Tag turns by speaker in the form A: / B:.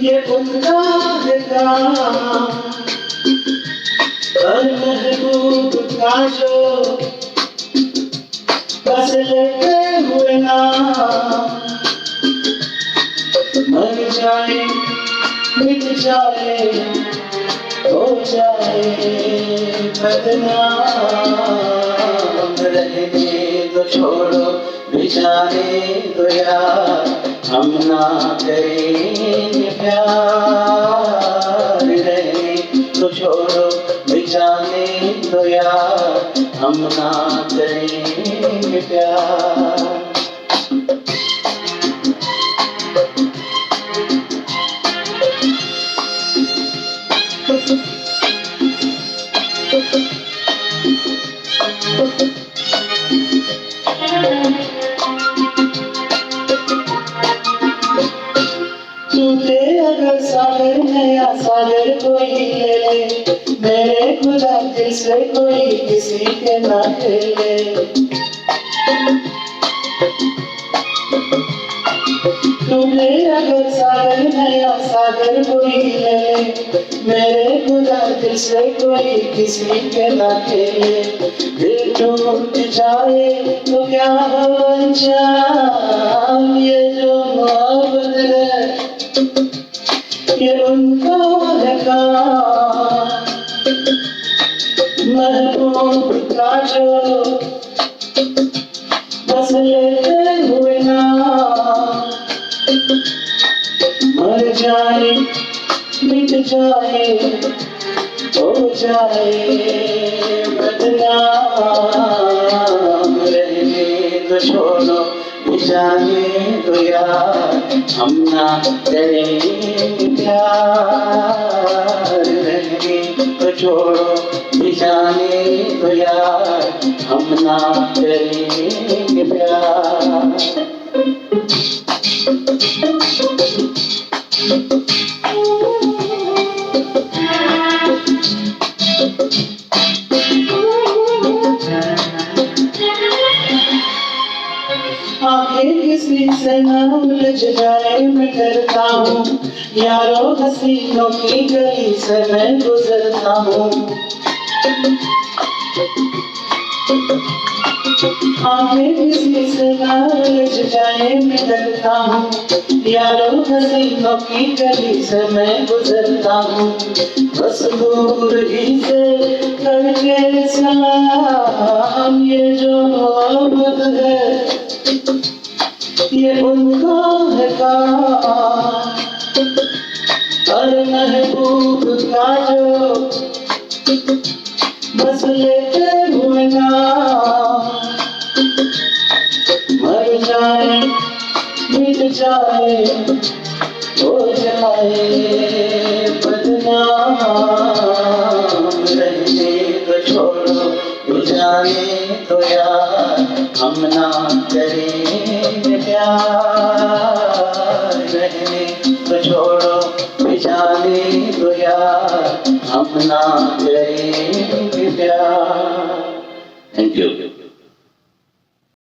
A: ये उनका है काम, हर महबूब का जो बस लेते हुए नाम, मर जाए मिट जाए हो जाए बदनाम, रहने तो छोड़ो बिछाने दो यार, हम ना करेंगे प्यार, रहने तो छोड़ो बिछाने दो यार, हम ना करेंगे प्यार। टूटे अगर सागर नया सागर कोई ले ले, मेरे खुदा दिल से कोई किसी के ना खेले। टूटे अगर सागर नया सागर कोई ले ले, मेरे खुदा दिल से कोई किसी के ना खेले। दिल टूट जाए तो क्या हो अंजाम, ये जो मोहब्बत है ये उनका है काम, महबूब का जो बस लेते हुए नाम, मर जाए मिट जाए हो जाए बदनाम, रहने तो छोड़ो बिछाने दो यार, हम ना करेंगे प्यार, रहने तो छोड़ो बिछाने दो यार, हम ना करेंगे प्यार। आंखें किसी से न उलझ जाए मैं डरता हूँ, यारों हसीनों की गली से मैं गुजरता हूँ। आंखें किसी से न उलझ जाए मैं डरता हूँ, यारों हसीनों की गली से मैं गुजरता हूँ। बस दूर ही से करके सलाम, ये जो मोहब्बत है ये उनका है काम, हर महबूब का जो बस लेते हुए नाम, मर जाए मिट जाए हो जाए बदनाम, रहने तो छोड़ो बिछाने दो यार, हम ना करेंगे प्यार, रहने तो छोड़ो बिछाने दो यार, हम ना करेंगे प्यार। Thank you.